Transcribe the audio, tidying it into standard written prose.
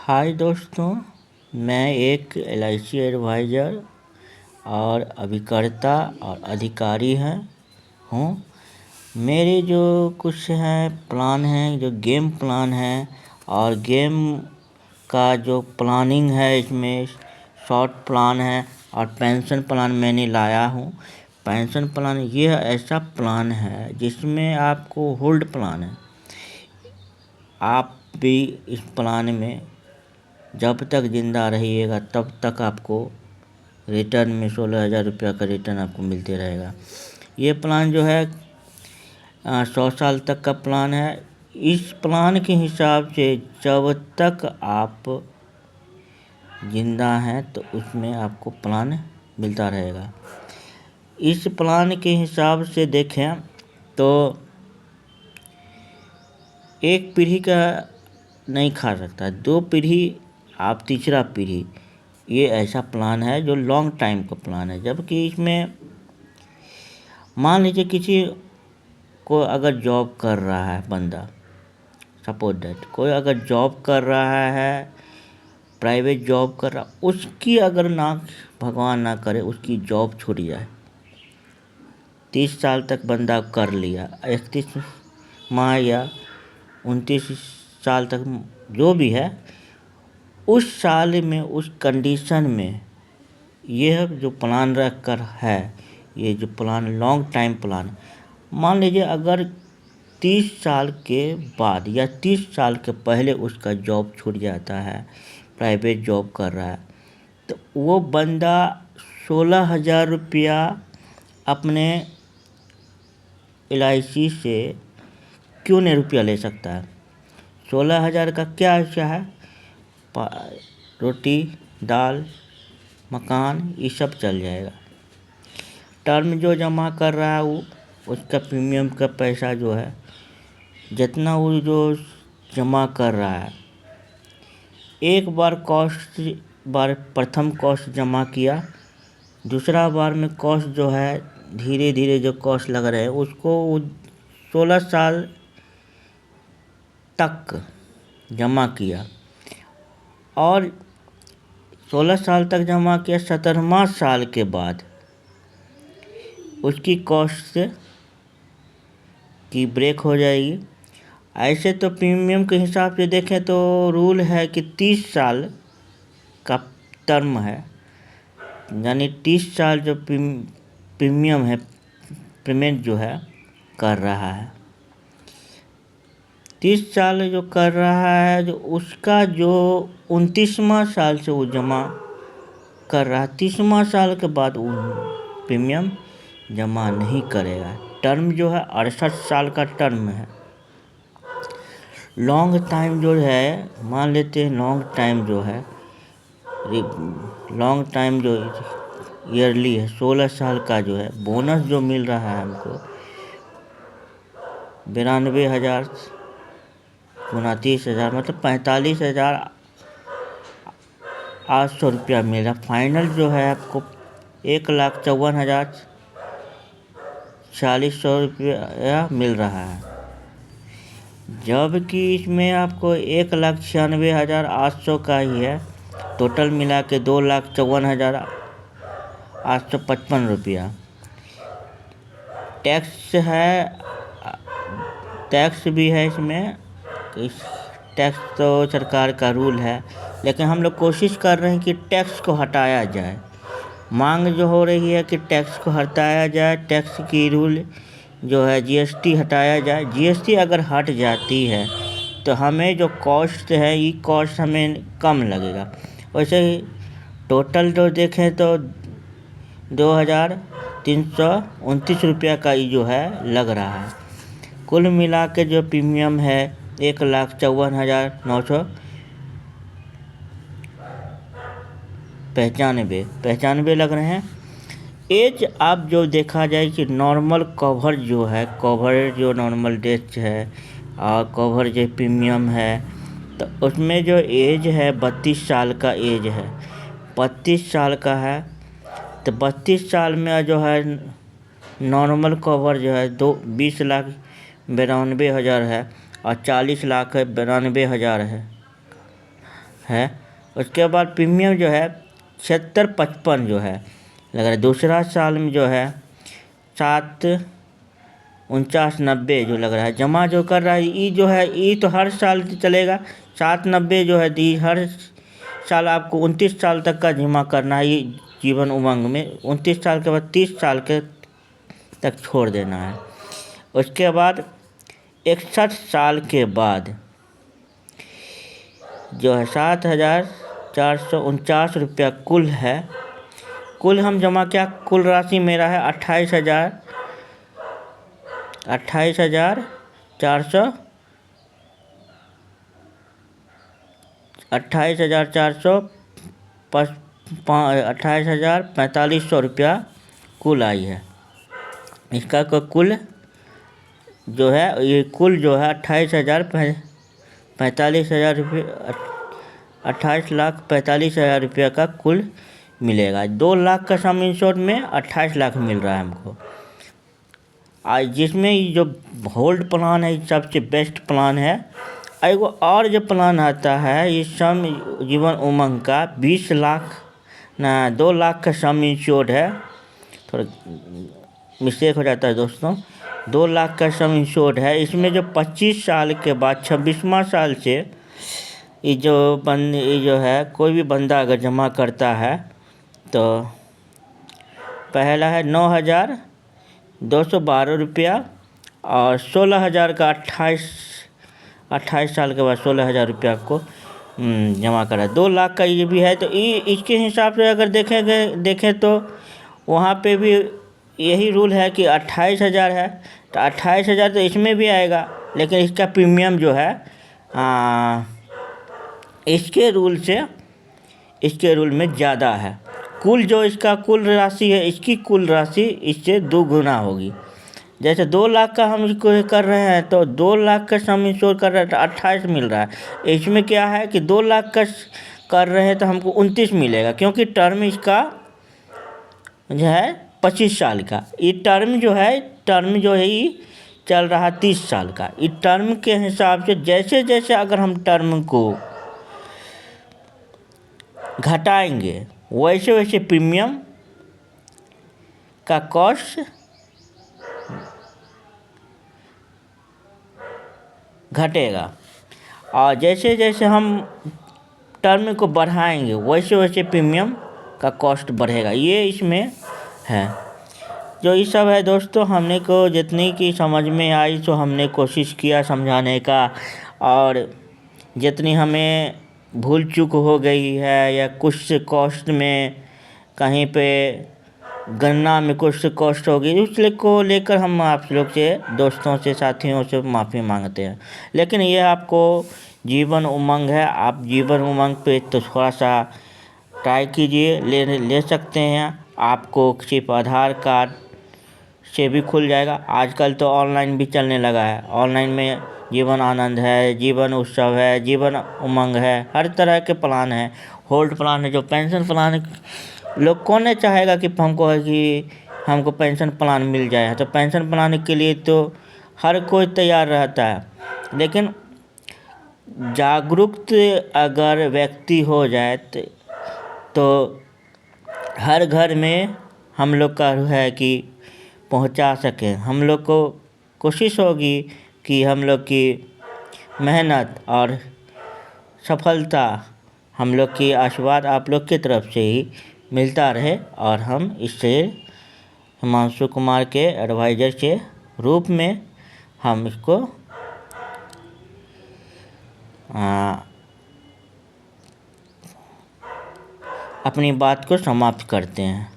हाय दोस्तों, मैं एक एलआईसी एडवाइज़र और अभिकर्ता और अधिकारी हूँ। मेरे जो कुछ हैं प्लान हैं, जो गेम प्लान है और गेम का जो प्लानिंग है, इसमें शॉर्ट प्लान है और पेंशन प्लान मैंने लाया हूँ। पेंशन प्लान ये ऐसा प्लान है जिसमें आपको होल्ड प्लान है। आप भी इस प्लान में जब तक ज़िंदा रहिएगा तब तक आपको रिटर्न में 16,000 रुपया का रिटर्न आपको मिलते रहेगा। ये प्लान जो है 100 साल तक का प्लान है। इस प्लान के हिसाब से जब तक आप ज़िंदा हैं तो उसमें आपको प्लान मिलता रहेगा। इस प्लान के हिसाब से देखें तो एक पीढ़ी का नहीं खा सकता, 2 पीढ़ी आप तीसरा पीढ़ी, ये ऐसा प्लान है जो लॉन्ग टाइम का प्लान है। जबकि इसमें मान लीजिए किसी को अगर जॉब कर रहा है बंदा, सपोज दैट कोई अगर जॉब कर रहा है, प्राइवेट जॉब कर रहा, उसकी अगर ना भगवान ना करे उसकी जॉब छूट जाए, 30 साल तक बंदा कर लिया, 31 माह या 29 साल तक जो भी है, उस साल में उस कंडीशन में यह जो प्लान रख कर है, ये जो प्लान लॉन्ग टाइम प्लान, मान लीजिए अगर 30 साल के बाद या 30 साल के पहले उसका जॉब छूट जाता है, प्राइवेट जॉब कर रहा है, तो वो बंदा 16,000 रुपया अपने LIC से क्यों नहीं रुपया ले सकता है। 16,000 का क्या हिस्सा है, रोटी दाल मकान ये सब चल जाएगा। टर्म जो जमा कर रहा है वो उसका प्रीमियम का पैसा जो है, जितना वो जो जमा कर रहा है, एक बार प्रथम कॉस्ट जमा किया, दूसरा बार में कॉस्ट जो है धीरे धीरे जो कॉस्ट लग रहे हैं उसको वो 16 साल तक जमा किया और 16 साल तक जमा किया, 17वां साल के बाद उसकी कॉस्ट की ब्रेक हो जाएगी। ऐसे तो प्रीमियम के हिसाब से देखें तो रूल है कि 30 साल का टर्म है, यानी 30 साल जो प्रीमियम है, पेमेंट जो है कर रहा है, 30 साल जो कर रहा है, जो उसका जो 29वां साल से वो जमा कर रहा है, 30वां साल के बाद वो प्रीमियम जमा नहीं करेगा। टर्म जो है 68 साल का टर्म है। लॉन्ग टाइम जो है, मान लेते हैं लॉन्ग टाइम जो है, लॉन्ग टाइम जो ईयरली है, 16 साल का जो है, बोनस जो मिल रहा है हमको 92,000 गुना 30,000 मतलब 45,800 रुपया मिल रहा। फाइनल जो है आपको 1,54,046 रुपया मिल रहा है, जबकि इसमें आपको 1,96,800 का ही है। टोटल मिला के 2,54,855 रुपया टैक्स है। टैक्स भी है इसमें, इस टैक्स तो सरकार का रूल है, लेकिन हम लोग कोशिश कर रहे हैं कि टैक्स को हटाया जाए। मांग जो हो रही है कि टैक्स को हटाया जाए, टैक्स की रूल जो है GST हटाया जाए। GST अगर हट जाती है तो हमें जो कॉस्ट है, ये कॉस्ट हमें कम लगेगा। वैसे ही टोटल जो देखें तो 2,329 रुपया का ये जो है लग रहा है। कुल मिला के जो प्रीमियम है 1,54,995 लग रहे हैं। एज आप जो देखा जाए कि नॉर्मल कवर जो है, कवर जो नॉर्मल डेथ है और कवर जो प्रीमियम है, तो उसमें जो एज है 32 साल का एज है, 32 साल का है। तो 32 साल में जो है नॉर्मल कवर जो है 20,92,000 है और 40,92,000 है। है। उसके बाद प्रीमियम जो है 7655 जो है लग रहा है। दूसरा साल में जो है 74990 जो लग रहा है। जमा जो कर रहा है ई जो है, ई तो हर साल चलेगा। 790 जो है दी हर साल आपको 29 साल तक का जमा करना है। ये जीवन उमंग में 29 साल के बाद 30 साल के तक छोड़ देना है। उसके बाद 61 साल के बाद जो है 7449 रुपया कुल है। कुल हम जमा क्या, कुल राशि मेरा है 28,400 28,4500 रुपया कुल आई है। इसका कुल जो है, ये कुल जो है 28,45,000 रुपये 28,45,000 रुपया का कुल मिलेगा। 2 लाख का सम इंश्योर्ड में 28 लाख मिल रहा है हमको। आज जिसमें जो होल्ड प्लान है सबसे बेस्ट प्लान है। एगो और जो प्लान आता है ये सम जीवन उमंग का 20 लाख ना 2 लाख का सम इंश्योर्ड है। थोड़ा मिस्टेक हो जाता है दोस्तों। 2 लाख का सम इंश्योर्ड है। इसमें जो 25 साल के बाद 26वां साल से ये जो है कोई भी बंदा अगर जमा करता है तो पहला है 9,212 रुपया और 16,000 का 28 साल के बाद 16,000 रुपया को जमा करा। 2 लाख का ये भी है। तो इसके हिसाब से अगर देखें तो वहाँ पे भी यही रूल है कि 28,000 है तो 28,000 तो इसमें भी आएगा, लेकिन इसका प्रीमियम जो है इसके रूल में ज़्यादा है। कुल जो इसका कुल राशि है, इसकी कुल राशि इससे 2 गुना होगी। जैसे 2 लाख का हम इसको कर रहे हैं तो 2 लाख का सम इंश्योर कर रहे हैं तो 28 मिल रहा है। इसमें क्या है कि 2 लाख का कर रहे हैं तो हमको 29 मिलेगा, क्योंकि टर्म इसका जो है 25 साल का। ये टर्म जो है ये चल रहा 30 साल का। इस टर्म के हिसाब से जैसे जैसे अगर हम टर्म को घटाएंगे वैसे वैसे प्रीमियम का कॉस्ट घटेगा, और जैसे जैसे हम टर्म को बढ़ाएंगे वैसे वैसे प्रीमियम का कॉस्ट बढ़ेगा। ये इसमें है। जो ये सब है दोस्तों, हमने को जितनी की समझ में आई तो हमने कोशिश किया समझाने का, और जितनी हमें भूल चूक हो गई है या कुछ कॉस्ट में कहीं पे गणना में कुछ कॉस्ट हो गई, उसले को लेकर हम आप लोग से, दोस्तों से, साथियों से माफ़ी मांगते हैं। लेकिन ये आपको जीवन उमंग है, आप जीवन उमंग पे तो थोड़ा सा ट्राई कीजिए, ले सकते हैं। आपको सिर्फ आधार कार्ड से भी खुल जाएगा। आजकल तो ऑनलाइन भी चलने लगा है। ऑनलाइन में जीवन आनंद है, जीवन उत्सव है, जीवन उमंग है, हर तरह के प्लान है। होल्ड प्लान है, जो पेंशन प्लान है। लोग कौन नहीं चाहेगा कि हमको पेंशन प्लान मिल जाए। तो पेंशन प्लान के लिए तो हर कोई तैयार रहता है, लेकिन जागरूक अगर व्यक्ति हो जाए तो हर घर में हम लोग का है कि पहुंचा सकें। हम लोग को कोशिश होगी कि हम लोग की मेहनत और सफलता, हम लोग की आशीर्वाद आप लोग की तरफ से ही मिलता रहे, और हम इससे हिमांशु कुमार के एडवाइज़र के रूप में हम इसको अपनी बात को समाप्त करते हैं।